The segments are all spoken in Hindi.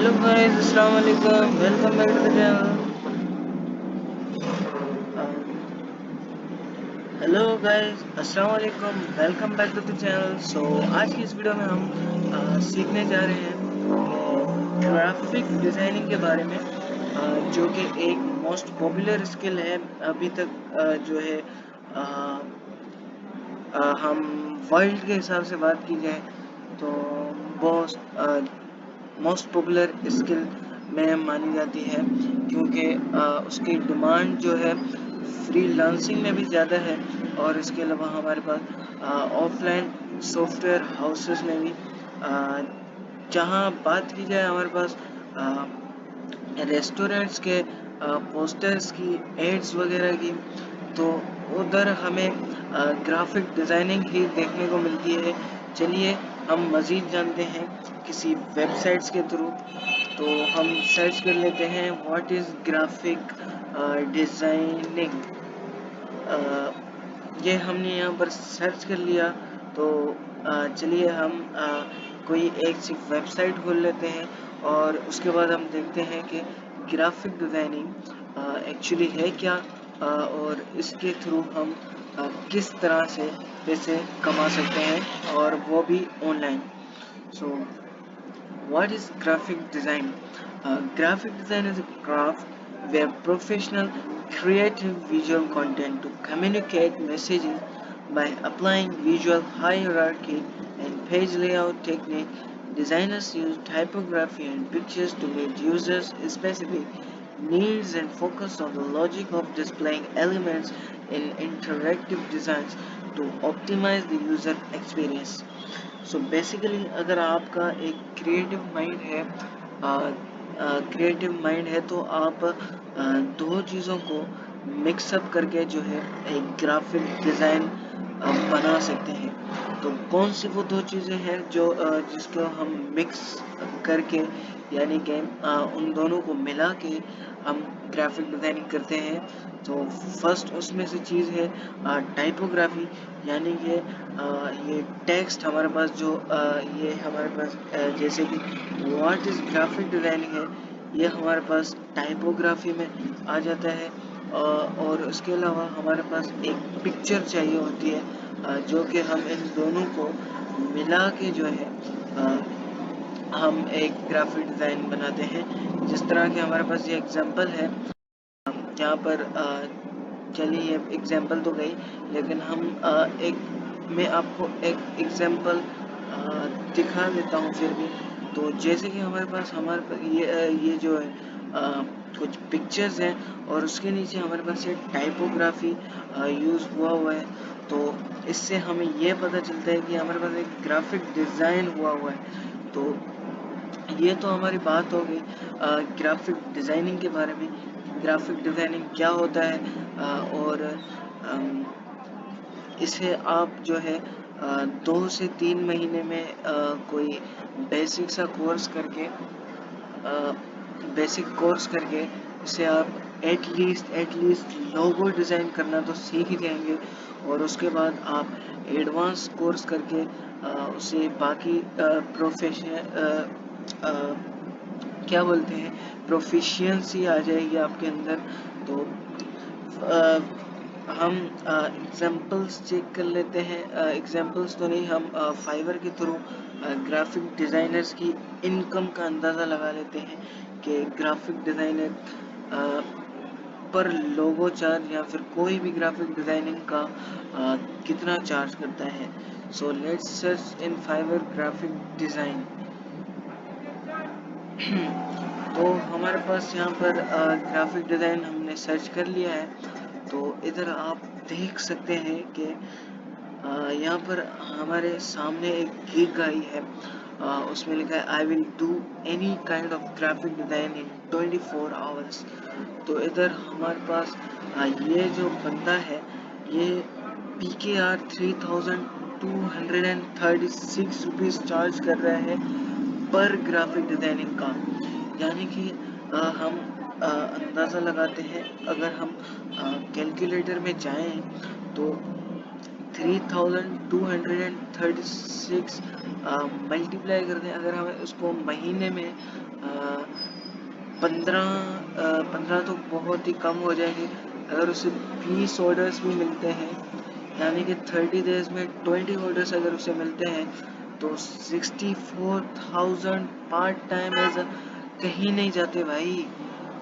हेलो गाइस, अस्सलाम वालेकुम, welcome back to the channel. Hello guys, अस्सलाम वालेकुम, welcome back to the channel. आज की इस वीडियो में हम सीखने जा रहे हैं ग्राफिक डिज़ाइनिंग के बारे में, जो कि एक मोस्ट पॉपुलर स्किल है अभी तक। जो है हम वर्ल्ड के हिसाब से बात की जाए तो बहुत मोस्ट पॉपुलर स्किल में मानी जाती है, क्योंकि उसकी डिमांड जो है फ्रीलांसिंग में भी ज़्यादा है। और इसके अलावा हमारे पास ऑफलाइन सॉफ्टवेयर हाउसेस में भी, जहाँ बात की जाए हमारे पास रेस्टोरेंट्स के पोस्टर्स की, एड्स वगैरह की, तो उधर हमें ग्राफिक डिज़ाइनिंग ही देखने को मिलती है। चलिए हम मज़ीद जानते हैं किसी वेबसाइट्स के थ्रू। तो हम सर्च कर लेते हैं व्हाट इज़ ग्राफिक डिज़ाइनिंग। ये हमने यहाँ पर सर्च कर लिया। तो चलिए हम कोई एक सी वेबसाइट खोल लेते हैं और उसके बाद हम देखते हैं कि ग्राफिक डिज़ाइनिंग एक्चुअली है क्या, और इसके थ्रू हम किस तरह से पैसे कमा सकते हैं, और वो भी online. So what is graphic design? Graphic design is a craft where professional creative visual content to communicate messages by applying visual hierarchy and page layout technique. Designers use typography and pictures to meet users' specific needs and focus on the logic of displaying elements in interactive designs to optimize the user experience. So basically अगर आपका एक क्रिएटिव माइंड है तो आप दो चीज़ों को मिक्सअप करके जो है एक ग्राफिक डिज़ाइन बना सकते हैं। तो कौन सी वो दो चीज़ें हैं जो जिसको हम मिक्स करके, यानी कि उन दोनों को मिला के हम ग्राफिक डिज़ाइनिंग करते हैं। तो फर्स्ट उसमें से चीज़ है टाइपोग्राफी, यानी कि ये टेक्स्ट हमारे पास जो ये हमारे पास जैसे कि व्हाट इज़ ग्राफिक डिज़ाइनिंग है, ये हमारे पास टाइपोग्राफी में आ जाता है। और उसके अलावा हमारे पास एक पिक्चर चाहिए होती है, जो कि हम इन दोनों को मिला के जो है हम एक ग्राफिक डिज़ाइन बनाते हैं। जिस तरह के हमारे पास ये एग्जांपल है, यहाँ पर चलिए ये एग्जांपल तो गई, लेकिन हम एक मैं आपको एक एग्जांपल दिखा देता हूँ फिर भी। तो जैसे कि ये जो है कुछ पिक्चर्स हैं और उसके नीचे हमारे पास ये टाइपोग्राफी यूज़ हुआ है। तो इससे हमें ये पता चलता है कि हमारे पास एक ग्राफिक डिज़ाइन हुआ है। तो ये तो हमारी बात हो गई ग्राफिक डिज़ाइनिंग के बारे में। ग्राफिक डिज़ाइनिंग क्या होता है, और इसे आप जो है 2 से 3 महीने में कोई बेसिक सा कोर्स करके इसे आप एटलीस्ट लोगो डिज़ाइन करना तो सीख ही जाएंगे। और उसके बाद आप एडवांस कोर्स करके उसे बाकी क्या बोलते हैं, प्रोफिशिएंसी आ जाएगी आपके अंदर। तो हम एग्जांपल्स चेक कर लेते हैं। एग्जांपल्स तो नहीं, हम फाइवर के थ्रू ग्राफिक डिज़ाइनर्स की इनकम का अंदाज़ा लगा लेते हैं कि ग्राफिक डिज़ाइनर पर लोगो चार्ज या फिर कोई भी ग्राफिक डिज़ाइनिंग का कितना चार्ज करता है। So let's search in Fiverr graphic design. तो हमारे पास यहाँ पर ग्राफिक डिज़ाइन हमने सर्च कर लिया है। तो इधर आप देख सकते हैं कि यहाँ पर हमारे सामने एक गिग आई है, उसमें लिखा है I will do any kind of graphic design in 24 hours. तो इधर हमारे पास ये जो बंदा है, ये PKR 3236 चार्ज कर रहा है पर ग्राफिक डिज़ाइनिंग का। यानी कि हम अंदाज़ा लगाते हैं, अगर हम कैलकुलेटर में जाएं तो 3236 मल्टीप्लाई कर दें, अगर हम उसको महीने में 15 तो बहुत ही कम हो जाएंगे। अगर उसे 20 ऑर्डर्स भी मिलते हैं, यानी कि 30 डेज में 20 ऑर्डर्स अगर उसे मिलते हैं, तो 64,000 पार्ट टाइम एज कहीं नहीं जाते भाई।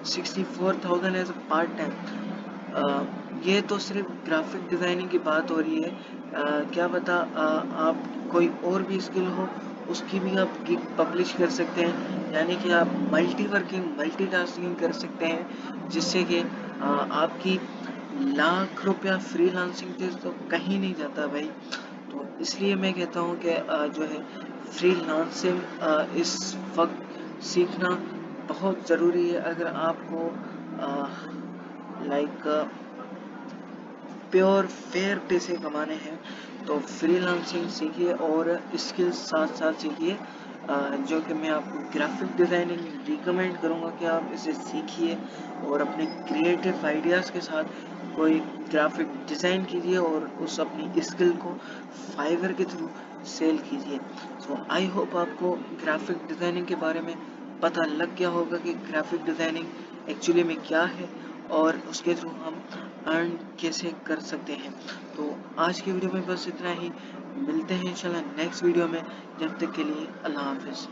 64,000 एज अ पार्ट टाइम। ये तो सिर्फ ग्राफिक डिज़ाइनिंग की बात हो रही है। क्या पता आप कोई और भी स्किल हो, उसकी भी आप गिग पब्लिश कर सकते हैं, यानी कि आप मल्टीटास्किंग कर सकते हैं, जिससे कि आपकी लाख रुपया फ्रीलांसिंग से तो कहीं नहीं जाता भाई। तो इसलिए मैं कहता हूँ कि जो है फ्रीलांसिंग इस वक्त सीखना बहुत ज़रूरी है। अगर आपको लाइक प्योर फेयर पैसे कमाने हैं तो फ्रीलांसिंग सीखिए और स्किल्स साथ साथ सीखिए, जो कि मैं आपको ग्राफिक डिज़ाइनिंग रिकमेंड करूँगा कि आप इसे सीखिए और अपने क्रिएटिव आइडियाज़ के साथ कोई ग्राफिक डिज़ाइन कीजिए और उस अपनी स्किल को फाइवर के थ्रू सेल कीजिए। सो आई होप आपको ग्राफिक डिज़ाइनिंग के बारे में पता लग गया होगा कि ग्राफिक डिज़ाइनिंग एक्चुअली में क्या है और उसके थ्रू हम अर्न कैसे कर सकते हैं। तो आज की वीडियो में बस इतना ही। मिलते हैं इंशाल्लाह नेक्स्ट वीडियो में। जब तक के लिए अल्लाह हाफिज़।